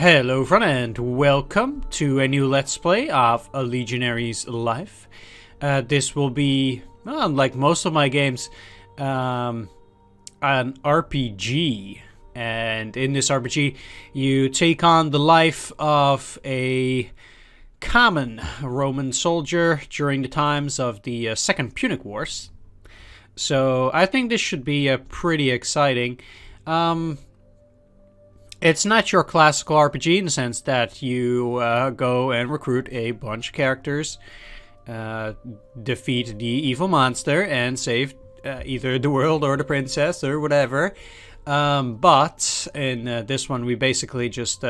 Hello friend and welcome to a new Let's Play of a Legionary's life. This will be, unlike most of my games, an RPG. And in this RPG you take on the life of a common Roman soldier during the times of the Second Punic Wars. So I think this should be pretty exciting. It's not your classical RPG in the sense that you go and recruit a bunch of characters, defeat the evil monster, and save either the world or the princess or whatever. But in this one, we basically just,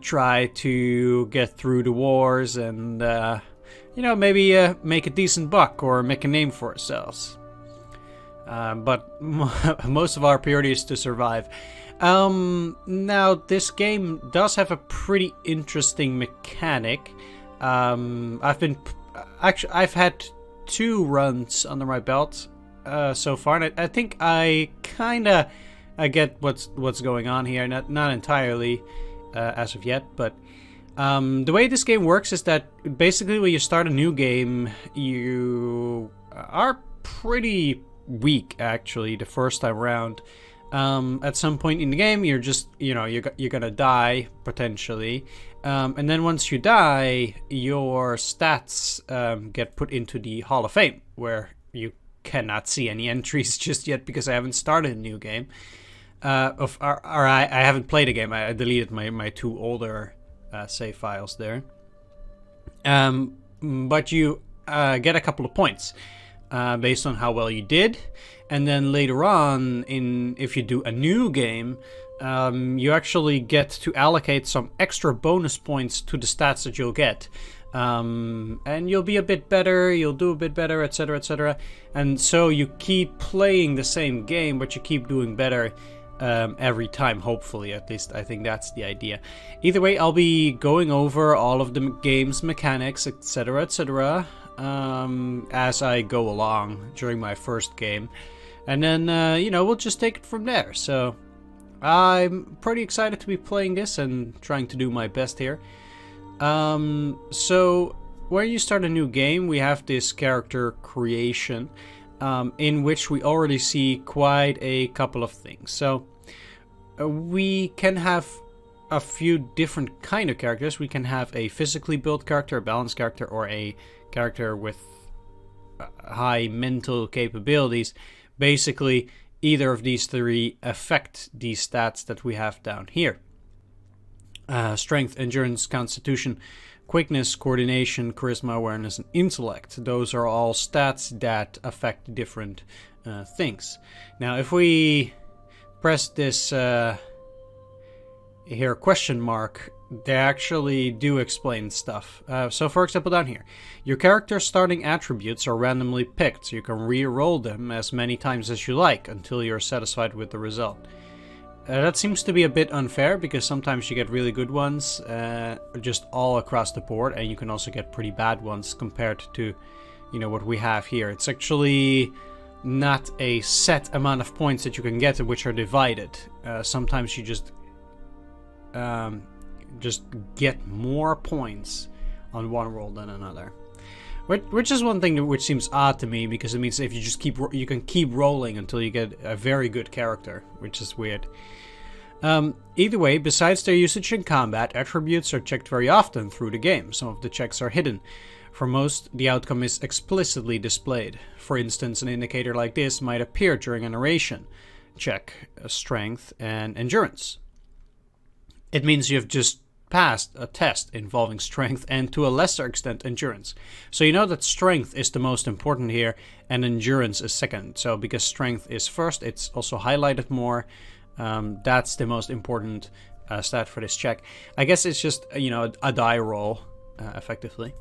try to get through the wars and, maybe make a decent buck or make a name for ourselves. But most of our priority is to survive. Now this game does have a pretty interesting mechanic. I've had 2 runs under my belt so far, and I think I get what's going on here. Not entirely as of yet, but the way this game works is that basically when you start a new game, you are pretty weak actually the first time around. At some point in the game, you're just, you're gonna die, potentially. And then once you die, your stats get put into the Hall of Fame, where you cannot see any entries just yet because I haven't started a new game. I haven't played a game. I deleted my 2 older save files there. But you get a couple of points based on how well you did. And then later on, if you do a new game, you actually get to allocate some extra bonus points to the stats that you'll get. And you'll be a bit better, you'll do a bit better, etc, etc. And so you keep playing the same game, but you keep doing better every time, hopefully. At least I think that's the idea. Either way, I'll be going over all of the game's mechanics, etc, etc, as I go along during my first game. And then, we'll just take it from there. So, I'm pretty excited to be playing this and trying to do my best here. So, when you start a new game, we have this character creation, in which we already see quite a couple of things. So, we can have a few different kind of characters. We can have a physically built character, a balanced character, or a character with high mental capabilities. Basically, either of these 3 affect these stats that we have down here. Strength, endurance, constitution, quickness, coordination, charisma, awareness, and intellect. Those are all stats that affect different things. Now, if we press this here question mark, they actually do explain stuff. So for example down here, your character's starting attributes are randomly picked, so you can re-roll them as many times as you like until you're satisfied with the result. That seems to be a bit unfair because sometimes you get really good ones just all across the board, and you can also get pretty bad ones compared to what we have here. It's actually not a set amount of points that you can get which are divided. Sometimes you just get more points on one roll than another, which is one thing which seems odd to me, because it means if you just you can keep rolling until you get a very good character, which is weird. Either way, besides their usage in combat, attributes are checked very often through the game. Some of the checks are hidden. For most, the outcome is explicitly displayed. For instance, an indicator like this might appear during a narration check, strength and endurance. It means you've just passed a test involving strength and, to a lesser extent, endurance. So you know that strength is the most important here and endurance is second. So because strength is first, it's also highlighted more. That's the most important stat for this check. I guess it's just, a die roll, effectively.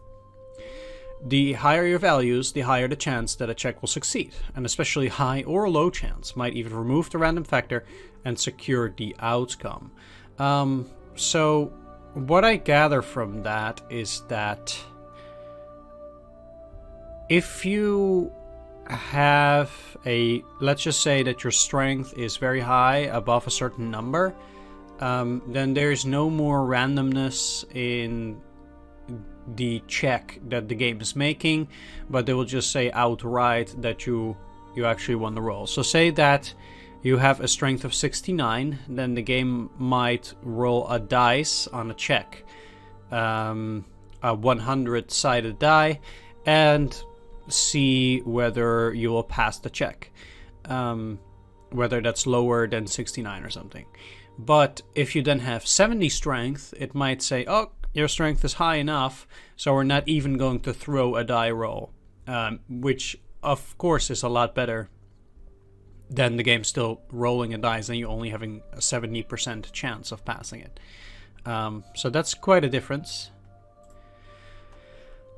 The higher your values, the higher the chance that a check will succeed. An especially high or low chance might even remove the random factor and secure the outcome. So what I gather from that is that if you have let's just say that your strength is very high, above a certain number, then there's no more randomness in the check that the game is making, but they will just say outright that you actually won the roll. So say that you have a strength of 69, then the game might roll a dice on a check, a 100-sided die, and see whether you will pass the check, whether that's lower than 69 or something. But if you then have 70 strength, it might say, oh, your strength is high enough, so we're not even going to throw a die roll, which of course is a lot better than the game still rolling a dice and you only having a 70% chance of passing it. So that's quite a difference.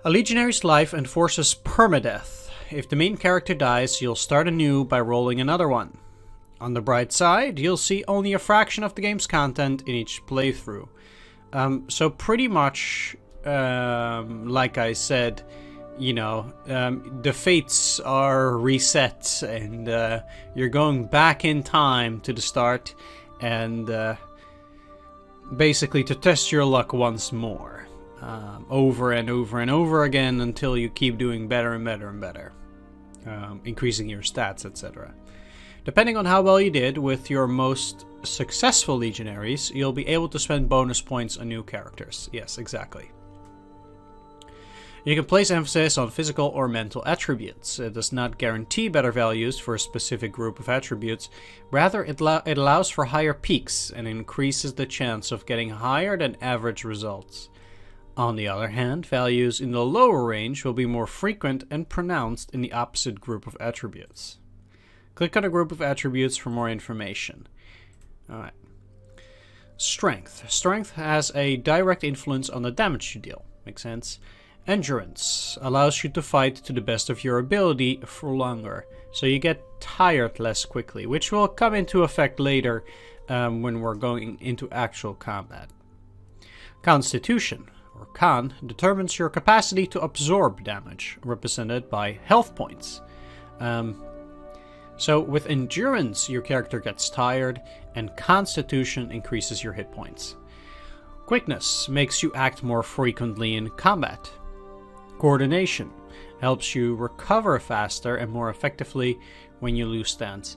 A Legionary's life enforces permadeath. If the main character dies, you'll start anew by rolling another one. On the bright side, you'll see only a fraction of the game's content in each playthrough. So pretty much, like I said, the fates are reset and you're going back in time to the start and basically to test your luck once more, over and over and over again until you keep doing better and better and better, increasing your stats, etc. Depending on how well you did with your most successful Legionaries, you'll be able to spend bonus points on new characters. Yes, exactly. You can place emphasis on physical or mental attributes. It does not guarantee better values for a specific group of attributes. Rather, it allows for higher peaks and increases the chance of getting higher than average results. On the other hand, values in the lower range will be more frequent and pronounced in the opposite group of attributes. Click on a group of attributes for more information. Alright. Strength. Strength has a direct influence on the damage you deal. Makes sense. Endurance allows you to fight to the best of your ability for longer, so you get tired less quickly, which will come into effect later when we're going into actual combat. Constitution, or Con, determines your capacity to absorb damage, represented by health points. So with Endurance, your character gets tired, and Constitution increases your hit points. Quickness makes you act more frequently in combat. Coordination helps you recover faster and more effectively when you lose stance.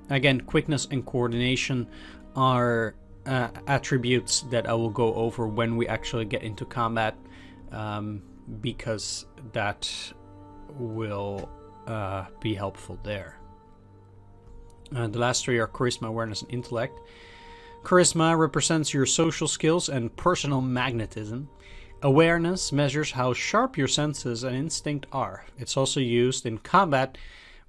Again, quickness and coordination are attributes that I will go over when we actually get into combat, because that will be helpful there. The last three are Charisma, Awareness, and Intellect. Charisma represents your social skills and personal magnetism. Awareness measures how sharp your senses and instinct are. It's also used in combat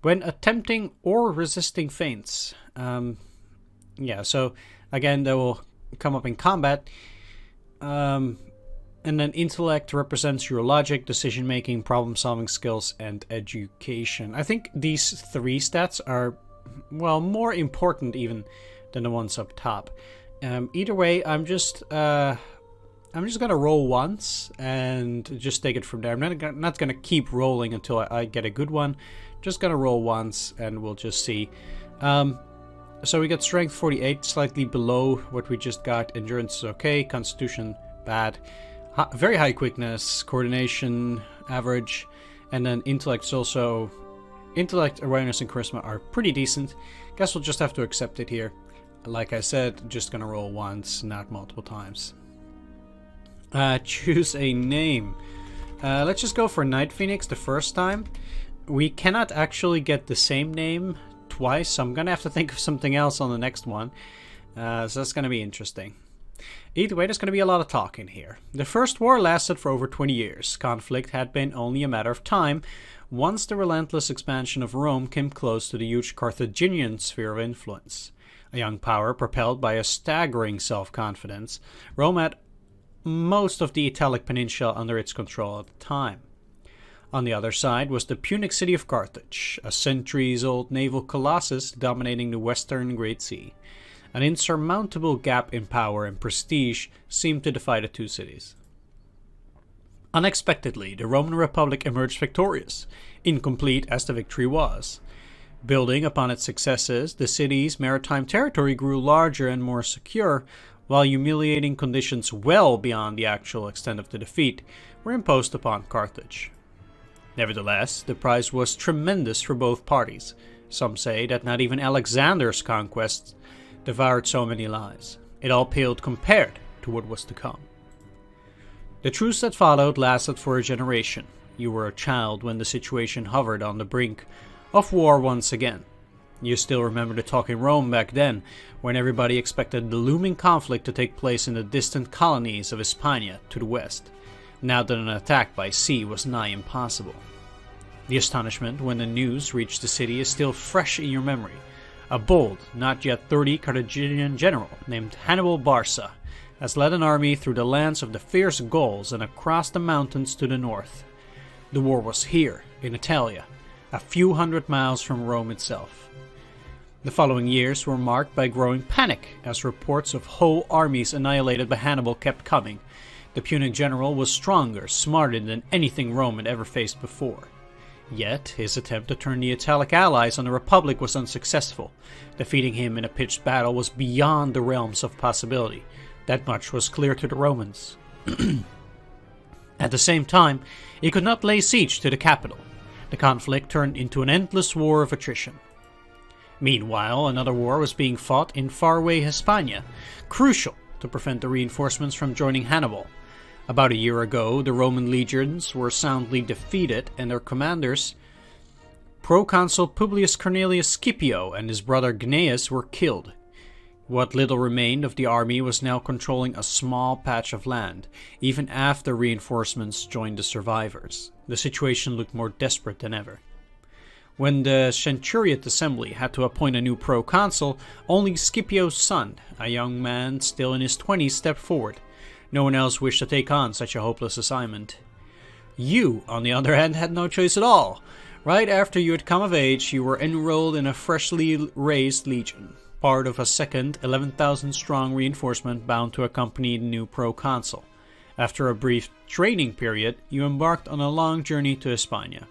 when attempting or resisting feints. So again, that will come up in combat. And then Intellect represents your logic, decision-making, problem-solving skills, and education. I think these three stats are, well, more important even than the ones up top. Either way, I'm just gonna roll once and just take it from there. I'm not gonna keep rolling until I get a good one. Just gonna roll once and we'll just see. So we got Strength 48, slightly below what we just got. Endurance is okay. Constitution, bad. Very high quickness. Coordination, average. And then Intellect is also... Intellect, Awareness, and Charisma are pretty decent. Guess we'll just have to accept it here. Like I said, just gonna roll once, not multiple times. Choose a name. Let's just go for Night Phoenix the first time. We cannot actually get the same name twice, so I'm gonna have to think of something else on the next one. So that's gonna be interesting. Either way, there's gonna be a lot of talking here. The First War lasted for over 20 years. Conflict had been only a matter of time once the relentless expansion of Rome came close to the huge Carthaginian sphere of influence. A young power propelled by a staggering self-confidence, Rome had most of the Italic Peninsula under its control at the time. On the other side was the Punic city of Carthage, a centuries-old naval colossus dominating the western Great Sea. An insurmountable gap in power and prestige seemed to divide the two cities. Unexpectedly, the Roman Republic emerged victorious, incomplete as the victory was. Building upon its successes, the city's maritime territory grew larger and more secure, while humiliating conditions well beyond the actual extent of the defeat were imposed upon Carthage. Nevertheless, the price was tremendous for both parties. Some say that not even Alexander's conquests devoured so many lives. It all paled compared to what was to come. The truce that followed lasted for a generation. You were a child when the situation hovered on the brink of war once again. You still remember the talk in Rome back then, when everybody expected the looming conflict to take place in the distant colonies of Hispania to the west, now that an attack by sea was nigh impossible. The astonishment when the news reached the city is still fresh in your memory. A bold, not yet 30 Carthaginian general named Hannibal Barca has led an army through the lands of the fierce Gauls and across the mountains to the north. The war was here, in Italia, a few hundred miles from Rome itself. The following years were marked by growing panic as reports of whole armies annihilated by Hannibal kept coming. The Punic general was stronger, smarter than anything Rome had ever faced before. Yet, his attempt to turn the Italic allies on the Republic was unsuccessful. Defeating him in a pitched battle was beyond the realms of possibility. That much was clear to the Romans. At the same time, he could not lay siege to the capital. The conflict turned into an endless war of attrition. Meanwhile, another war was being fought in faraway Hispania, crucial to prevent the reinforcements from joining Hannibal. About a year ago, the Roman legions were soundly defeated and their commanders, Proconsul Publius Cornelius Scipio and his brother Gnaeus, were killed. What little remained of the army was now controlling a small patch of land, even after reinforcements joined the survivors. The situation looked more desperate than ever. When the Centuriate Assembly had to appoint a new proconsul, only Scipio's son, a young man still in his 20s, stepped forward. No one else wished to take on such a hopeless assignment. You, on the other hand, had no choice at all. Right after you had come of age, you were enrolled in a freshly raised legion, part of a second 11,000-strong reinforcement bound to accompany the new proconsul. After a brief training period, you embarked on a long journey to Hispania.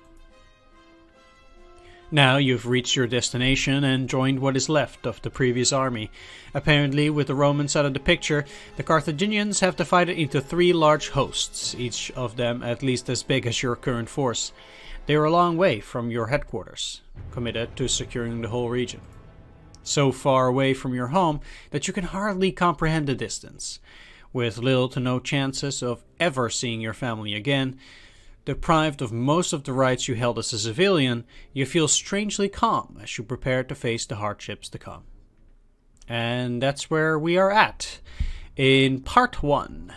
Now you've reached your destination and joined what is left of the previous army. Apparently, with the Romans out of the picture, the Carthaginians have divided into 3 large hosts, each of them at least as big as your current force. They are a long way from your headquarters, committed to securing the whole region. So far away from your home that you can hardly comprehend the distance. With little to no chances of ever seeing your family again, deprived of most of the rights you held as a civilian, you feel strangely calm as you prepare to face the hardships to come. And that's where we are at in part 1.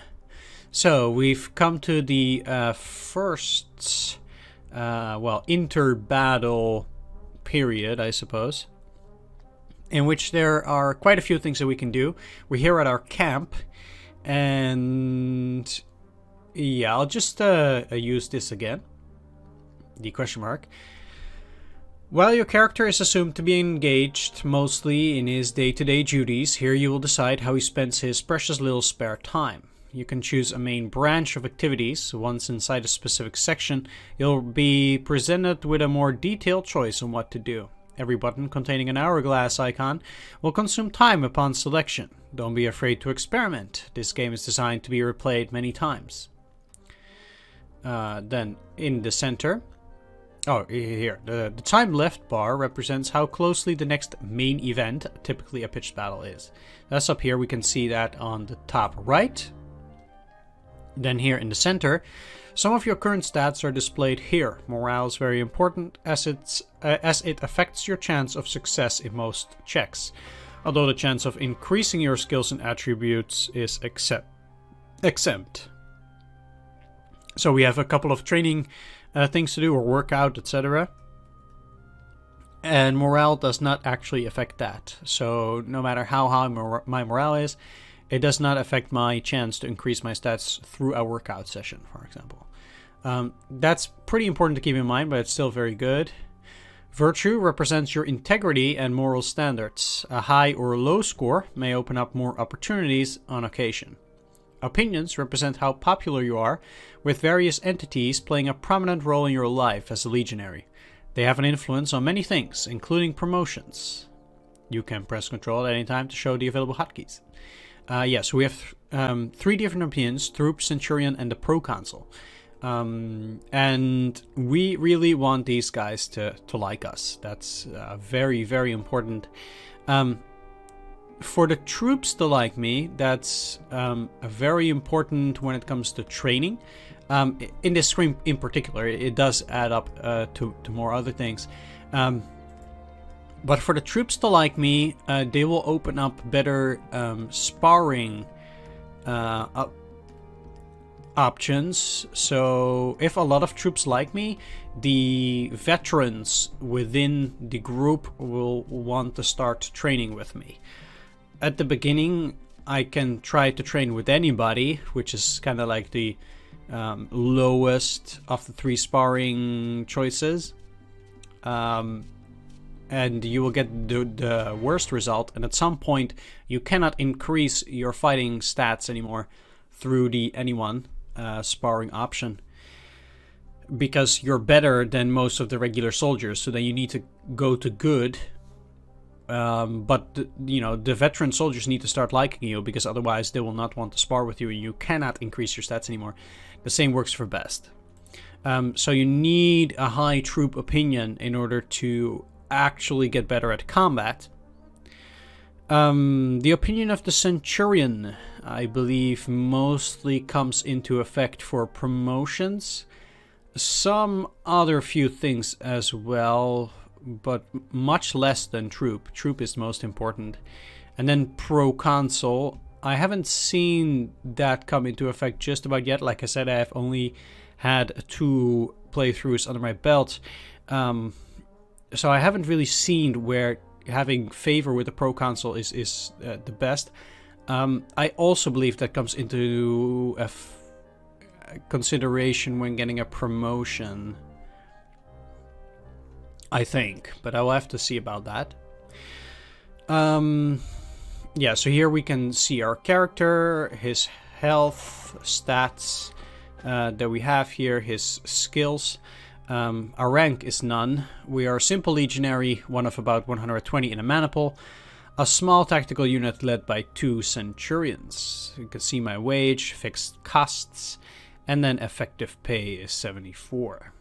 So we've come to the first, inter-battle period, I suppose, in which there are quite a few things that we can do. We're here at our camp, and yeah, I'll just use this again. The question mark. While your character is assumed to be engaged mostly in his day-to-day duties, here you will decide how he spends his precious little spare time. You can choose a main branch of activities. Once inside a specific section, you'll be presented with a more detailed choice on what to do. Every button containing an hourglass icon will consume time upon selection. Don't be afraid to experiment. This game is designed to be replayed many times. Then in the center, here, the time left bar represents how closely the next main event, typically a pitched battle, is. That's up here. We can see that on the top right. Then here in the center, some of your current stats are displayed here. Morale is very important as it affects your chance of success in most checks, although the chance of increasing your skills and attributes is exempt. So we have a couple of training things to do, or workout, etc. And morale does not actually affect that. So no matter how high my morale is, it does not affect my chance to increase my stats through a workout session, for example. That's pretty important to keep in mind, but it's still very good. Virtue represents your integrity and moral standards. A high or low score may open up more opportunities on occasion. Opinions represent how popular you are, with various entities playing a prominent role in your life as a legionary. They have an influence on many things, including promotions. You can press Control at any time to show the available hotkeys. So we have 3 different opinions: Troop, Centurion, and the Proconsul. And we really want these guys to like us. That's very, very important. For the troops to like me, that's very important when it comes to training. In this stream in particular, it does add up to more other things. But for the troops to like me, they will open up better sparring options. So if a lot of troops like me, the veterans within the group will want to start training with me. At the beginning, I can try to train with anybody, which is kind of like the lowest of the 3 sparring choices. And you will get the worst result, and at some point you cannot increase your fighting stats anymore through the anyone sparring option, because you're better than most of the regular soldiers, so then you need to go to good. But the veteran soldiers need to start liking you, because otherwise they will not want to spar with you, and you cannot increase your stats anymore. The same works for best. So you need a high troop opinion in order to actually get better at combat. The opinion of the Centurion, I believe, mostly comes into effect for promotions. Some other few things as well, but much less than troop. Troop is most important. And then Proconsul, I haven't seen that come into effect just about yet. Like I said, I have only had 2 playthroughs under my belt. So I haven't really seen where having favor with the Proconsul is the best. I also believe that comes into consideration when getting a promotion, I think, but I will have to see about that. So here we can see our character, his health, stats that we have here, his skills. Our rank is none. We are a simple legionary, one of about 120 in a maniple. A small tactical unit led by 2 centurions. You can see my wage, fixed costs, and then effective pay is 74.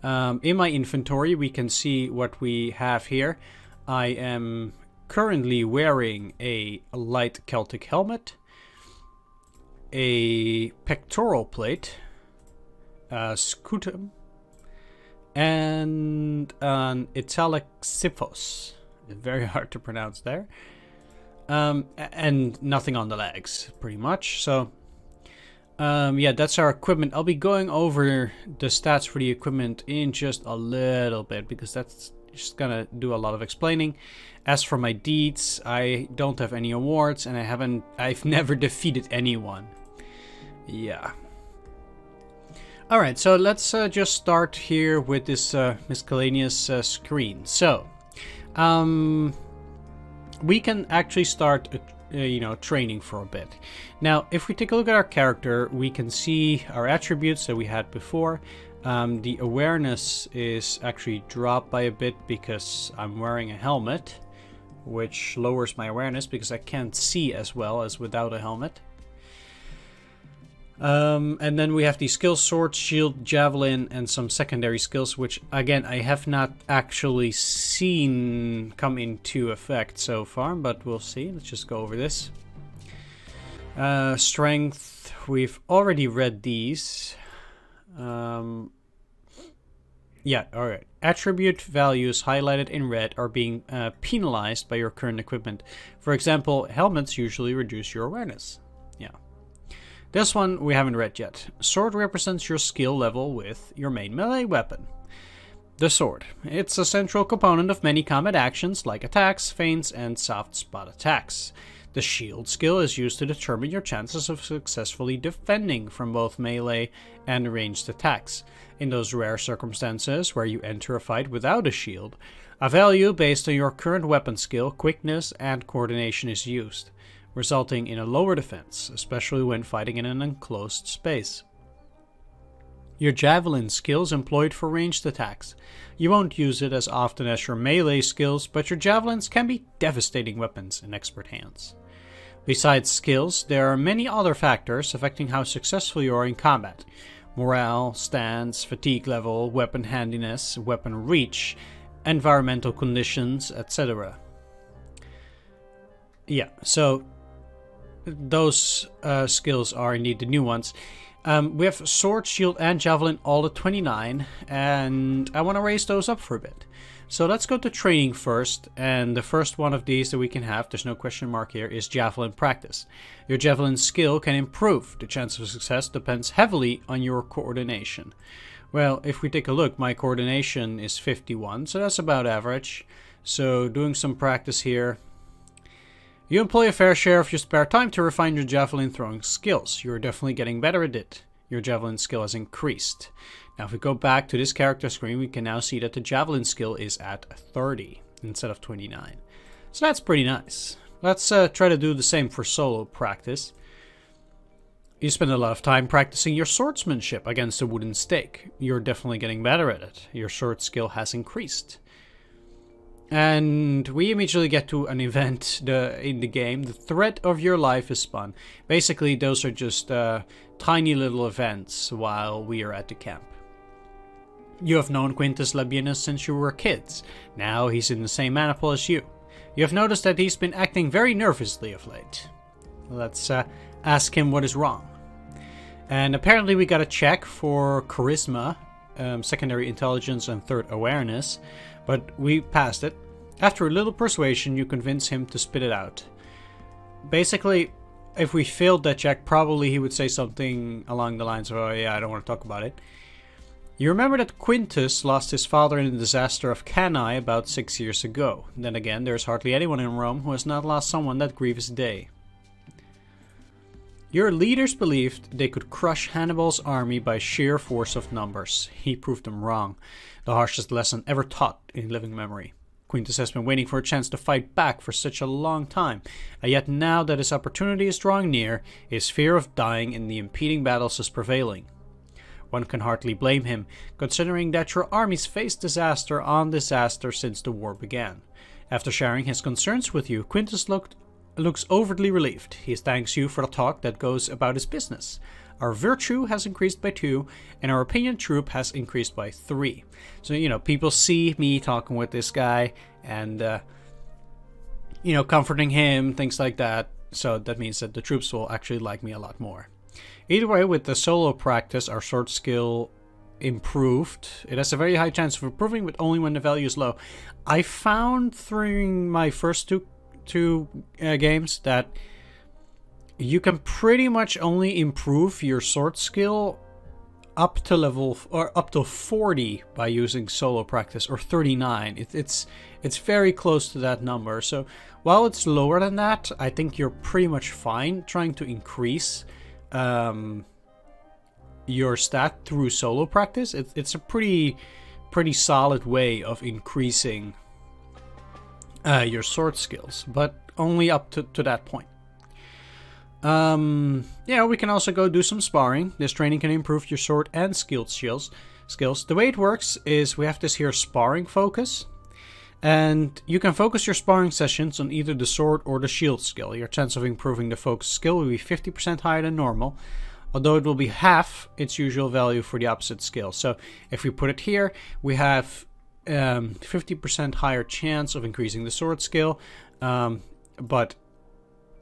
In my inventory, we can see what we have here. I am currently wearing a light Celtic helmet, a pectoral plate, scutum, and an italic siphos. Very hard to pronounce there. And nothing on the legs, pretty much. So, that's our equipment. I'll be going over the stats for the equipment in just a little bit, because that's just gonna do a lot of explaining. As for my deeds, I don't have any awards, and I've never defeated anyone. Yeah. Alright, so let's just start here with this miscellaneous screen. So, we can actually start, training for a bit. Now, if we take a look at our character, we can see our attributes that we had before. The awareness is actually dropped by a bit because I'm wearing a helmet, which lowers my awareness because I can't see as well as without a helmet. And then we have the skills: sword, shield, javelin, and some secondary skills, which again I have not actually seen come into effect so far, but we'll see. Let's just go over this. Strength, we've already read these. Alright. Attribute values highlighted in red are being penalized by your current equipment. For example, helmets usually reduce your awareness. Yeah. This one we haven't read yet. Sword represents your skill level with your main melee weapon. The sword. It's a central component of many combat actions like attacks, feints, and soft spot attacks. The shield skill is used to determine your chances of successfully defending from both melee and ranged attacks. In those rare circumstances where you enter a fight without a shield, a value based on your current weapon skill, quickness, and coordination is used, resulting in a lower defense, especially when fighting in an enclosed space. Your javelin skill is employed for ranged attacks. You won't use it as often as your melee skills, but your javelins can be devastating weapons in expert hands. Besides skills, there are many other factors affecting how successful you are in combat. Morale, stance, fatigue level, weapon handiness, weapon reach, environmental conditions, etc. Yeah, so those skills are indeed the new ones. We have sword, shield, and javelin all at 29, and I want to raise those up for a bit. So let's go to training first, and the first one of these that we can have, there's no question mark here, is Javelin Practice. Your javelin skill can improve. The chance of success depends heavily on your coordination. Well, if we take a look, my coordination is 51, so that's about average. So doing some practice here. You employ a fair share of your spare time to refine your javelin throwing skills. You're definitely getting better at it. Your javelin skill has increased. Now if we go back to this character screen, we can now see that the javelin skill is at 30 instead of 29. So that's pretty nice. Let's try to do the same for solo practice. You spend a lot of time practicing your swordsmanship against a wooden stake. You're definitely getting better at it. Your sword skill has increased. And we immediately get to an event in the game. The thread of your life is spun. Basically, those are just tiny little events while we are at the camp. You have known Quintus Labienus since you were kids. Now he's in the same maniple as you. You have noticed that he's been acting very nervously of late. Let's ask him what is wrong. And apparently we got a check for charisma, secondary intelligence, and third awareness. But we passed it. After a little persuasion, you convince him to spit it out. Basically, if we failed that check, probably he would say something along the lines of, oh yeah, I don't want to talk about it. You remember that Quintus lost his father in the disaster of Cannae about 6 years ago. Then again, there's hardly anyone in Rome who has not lost someone that grievous day. Your leaders believed they could crush Hannibal's army by sheer force of numbers. He proved them wrong. The harshest lesson ever taught in living memory. Quintus has been waiting for a chance to fight back for such a long time, and yet now that his opportunity is drawing near, his fear of dying in the impeding battles is prevailing. One can hardly blame him, considering that your armies faced disaster on disaster since the war began. After sharing his concerns with you, Quintus looks overtly relieved. He thanks you for the talk that goes about his business. Our virtue has increased by 2, and our opinion troop has increased by 3. So, people see me talking with this guy and, comforting him, things like that. So that means that the troops will actually like me a lot more. Either way, with the solo practice, our sword skill improved. It has a very high chance of improving, but only when the value is low. I found through my first two games that you can pretty much only improve your sword skill up to 40 by using solo practice, or 39. It's very close to that number. So while it's lower than that, I think you're pretty much fine trying to increase your stat through solo practice. It's a pretty solid way of increasing your sword skills, but only up to that point. We can also go do some sparring. This training can improve your sword and skills. The way it works is we have this here sparring focus, and you can focus your sparring sessions on either the sword or the shield skill. Your chance of improving the focus skill will be 50% higher than normal, although it will be half its usual value for the opposite skill. So if we put it here, we have 50% higher chance of increasing the sword skill, but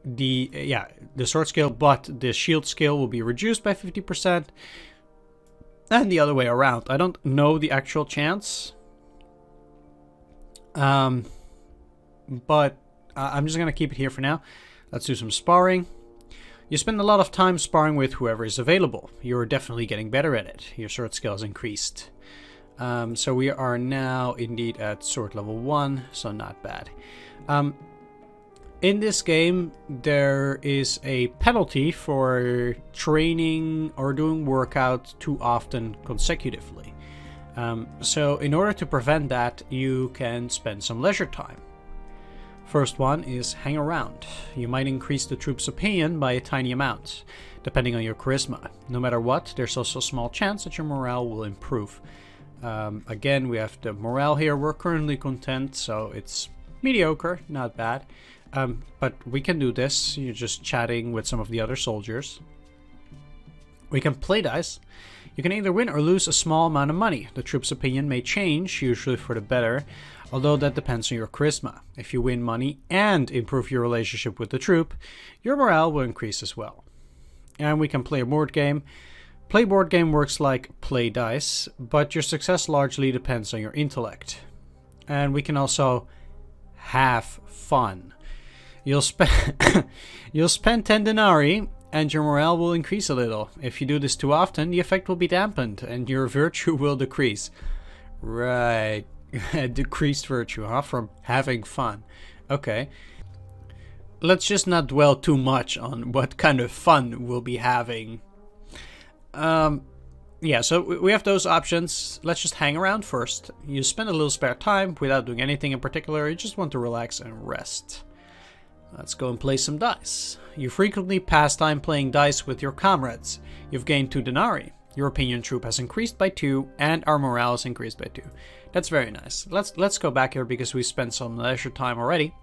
the sword skill, but the shield skill will be reduced by 50%, and the other way around. I don't know the actual chance, but I'm just gonna keep it here for now. Let's do some sparring. You spend a lot of time sparring with whoever is available. You're definitely getting better at it. Your sword skill has increased. So we are now indeed at sword level 1, so not bad. In this game, there is a penalty for training or doing workouts too often consecutively. So in order to prevent that, you can spend some leisure time. First one is hang around. You might increase the troop's opinion by a tiny amount, depending on your charisma. No matter what, there's also a small chance that your morale will improve. Again, we have the morale here. We're currently content, so it's mediocre, not bad. But we can do this. You're just chatting with some of the other soldiers. We can play dice. You can either win or lose a small amount of money. The troop's opinion may change, usually for the better, although that depends on your charisma. If you win money and improve your relationship with the troop, your morale will increase as well. And we can play a board game. Play board game works like play dice, but your success largely depends on your intellect. And we can also have fun. You'll spend 10 denarii and your morale will increase a little. If you do this too often, the effect will be dampened and your virtue will decrease. Right. Decreased virtue, huh? From having fun. Okay. Let's just not dwell too much on what kind of fun we'll be having. Yeah, so we have those options. Let's just hang around first. You spend a little spare time without doing anything in particular. You just want to relax and rest. Let's go and play some dice. You frequently pass time playing dice with your comrades. You've gained 2 denarii. Your opinion troop has increased by 2 and our morale has increased by 2. That's very nice. Let's go back here because we spent some leisure time already.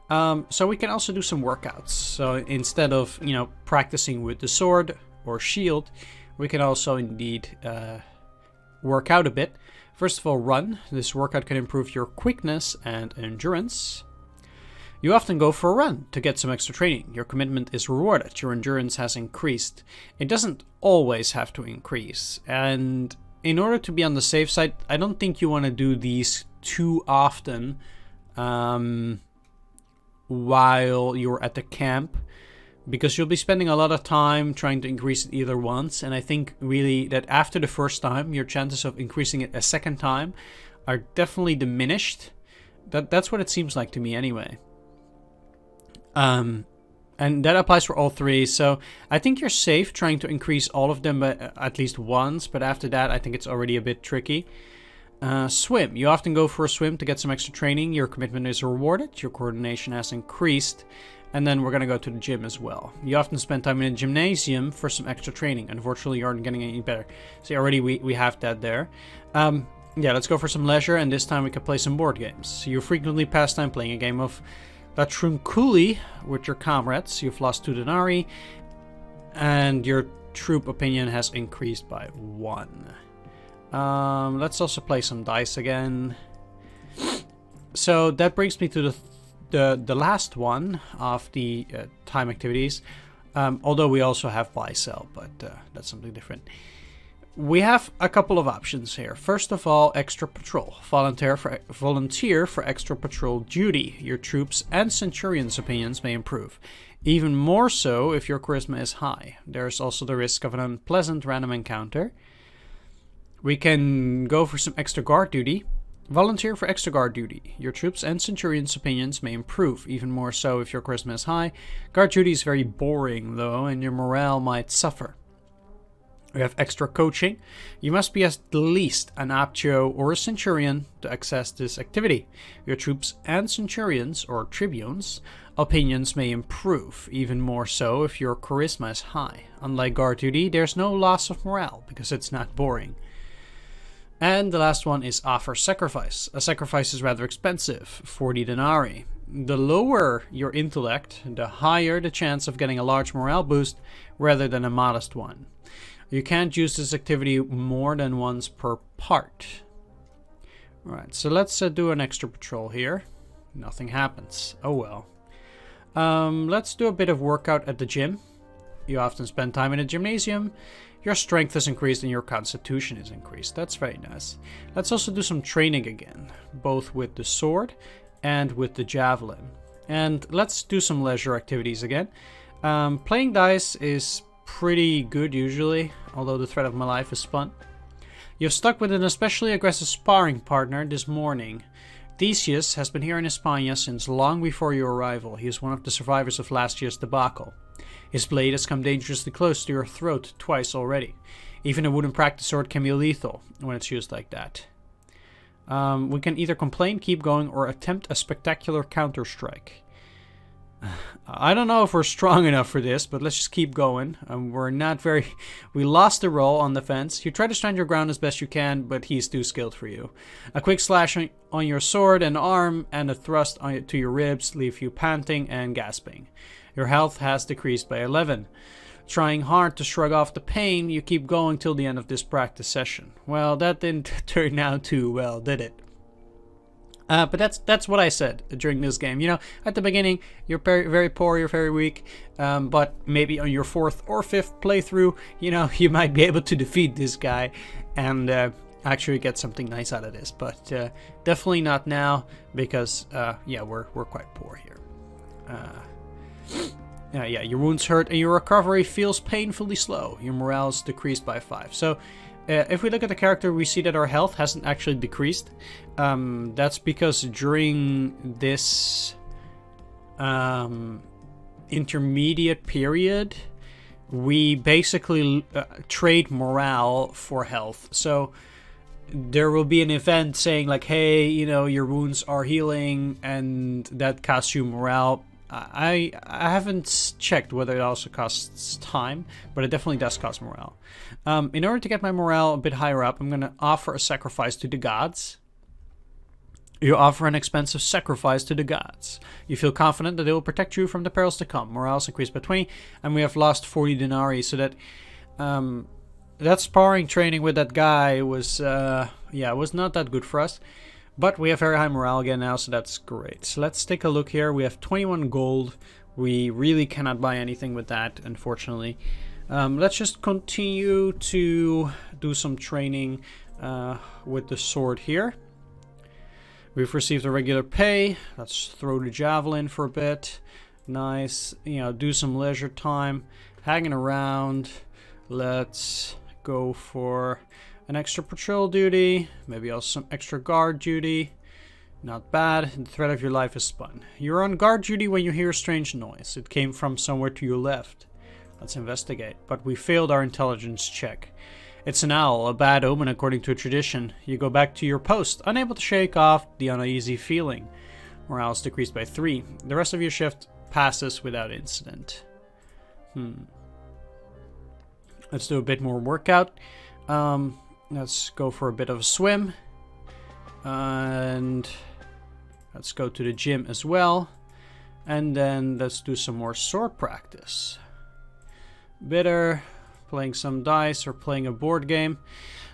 So we can also do some workouts. So instead of, practicing with the sword or shield, we can also indeed work out a bit. First of all, run. This workout can improve your quickness and endurance. You often go for a run to get some extra training. Your commitment is rewarded. Your endurance has increased. It doesn't always have to increase. And in order to be on the safe side, I don't think you want to do these too often while you're at the camp, because you'll be spending a lot of time trying to increase it either once. And I think really that after the first time, your chances of increasing it a second time are definitely diminished. That's what it seems like to me anyway. And that applies for all 3. So I think you're safe trying to increase all of them at least once. But after that, I think it's already a bit tricky. Swim. You often go for a swim to get some extra training. Your commitment is rewarded. Your coordination has increased. And then we're going to go to the gym as well. You often spend time in a gymnasium for some extra training. Unfortunately, you aren't getting any better. See, already we have that there. Yeah, let's go for some leisure. And this time we can play some board games. You frequently pass time playing a game of La Trunculi with your comrades. You've lost 2 denarii. And your troop opinion has increased by 1. Let's also play some dice again. So that brings me to the last one of the time activities. Although we also have buy sell, but that's something different. We have a couple of options here. First of all, extra patrol. Volunteer for extra patrol duty. Your troops and centurions' opinions may improve. Even more so if your charisma is high. There's also the risk of an unpleasant random encounter. We can go for some extra guard duty. Volunteer for extra guard duty. Your troops and centurions' opinions may improve, even more so if your charisma is high. Guard duty is very boring, though, and your morale might suffer. We have extra coaching. You must be at least an aptio or a centurion to access this activity. Your troops and centurions, or tribunes, opinions may improve, even more so if your charisma is high. Unlike guard duty, there's no loss of morale, because it's not boring. And the last one is offer sacrifice. A sacrifice is rather expensive, 40 denarii. The lower your intellect, the higher the chance of getting a large morale boost rather than a modest one. You can't use this activity more than once per part. Alright, so let's do an extra patrol here. Nothing happens. Oh well. Let's do a bit of workout at the gym. You often spend time in a gymnasium. Your strength is increased and your constitution is increased. That's very nice. Let's also do some training again, both with the sword and with the javelin. And let's do some leisure activities again. Playing dice is pretty good usually, although the thread of my life is fun. You've stuck with an especially aggressive sparring partner this morning. Theseus has been here in Hispania since long before your arrival. He is one of the survivors of last year's debacle. His blade has come dangerously close to your throat twice already. Even a wooden practice sword can be lethal when it's used like that. We can either complain, keep going, or attempt a spectacular counter-strike. I don't know if we're strong enough for this, but let's just keep going. We're not very... We lost the roll on the fence. You try to stand your ground as best you can, but he's too skilled for you. A quick slash on your sword and arm and a thrust to your ribs leave you panting and gasping. Your health has decreased by 11. Trying hard to shrug off the pain, you keep going till the end of this practice session. Well, that didn't turn out too well, did it? But that's what I said during this game. You know, at the beginning, you're very, very poor, you're very weak. But maybe on your 4th or 5th playthrough, you know, you might be able to defeat this guy and actually get something nice out of this. But definitely not now because, yeah, we're quite poor here. Yeah, your wounds hurt and your recovery feels painfully slow. Your morale is decreased by 5. So, if we look at the character, we see that our health hasn't actually decreased. That's because during this intermediate period, we basically trade morale for health. So there will be an event saying like, hey, you know, your wounds are healing and that costs you morale. I haven't checked whether it also costs time, but it definitely does cost morale. In order to get my morale a bit higher up, I'm going to offer a sacrifice to the gods. You offer an expensive sacrifice to the gods. You feel confident that they will protect you from the perils to come. Morale is increased by 20, and we have lost 40 denarii, so that that sparring training with that guy was, yeah, was not that good for us. But we have very high morale again now, so that's great. So let's take a look here. We have 21 gold. We really cannot buy anything with that, unfortunately. Let's just continue to do some training with the sword here. We've received a regular pay. Let's throw the javelin for a bit. Nice. You know, do some leisure time. Hanging around. Let's go for an extra patrol duty, maybe also some extra guard duty. Not bad. The thread of your life is spun. You're on guard duty when you hear a strange noise. It came from somewhere to your left. Let's investigate. But we failed our intelligence check. It's an owl, a bad omen according to tradition. You go back to your post, unable to shake off the uneasy feeling. Morale is decreased by 3. The rest of your shift passes without incident. Let's do a bit more workout. Let's go for a bit of a swim. And let's go to the gym as well. And then let's do some more sword practice. Bitter, playing some dice or playing a board game.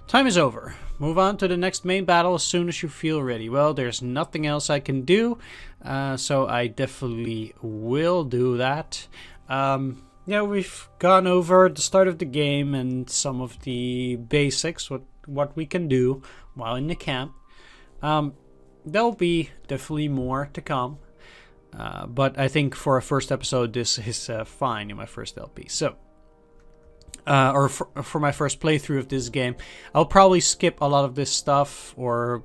Time is over. Move on to the next main battle as soon as you feel ready. Well, there's nothing else I can do. So I definitely will do that. Yeah, we've gone over the start of the game and some of the basics, what we can do while in the camp. There'll be definitely more to come, but I think for a first episode, this is fine in my first LP. So, or for my first playthrough of this game, I'll probably skip a lot of this stuff, or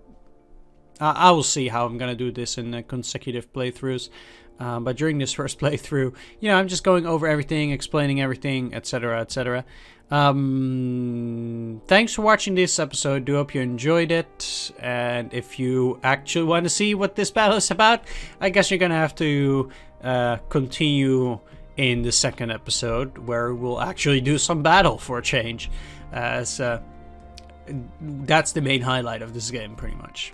I will see how I'm gonna do this in consecutive playthroughs. But during this first playthrough, you know, I'm just going over everything, explaining everything, etc., etc. Thanks for watching this episode. Do hope you enjoyed it. And if you actually want to see what this battle is about, I guess you're gonna have to continue in the second episode, where we'll actually do some battle for a change. That's the main highlight of this game, pretty much.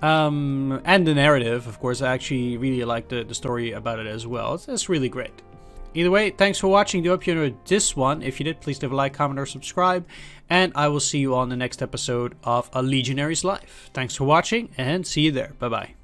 And the narrative, of course. I actually really like the story about it as well. It's really great. Either way, thanks for watching. Do hope you enjoyed this one. If you did, please leave a like, comment, or subscribe. And I will see you on the next episode of A Legionary's Life. Thanks for watching, and see you there. Bye-bye.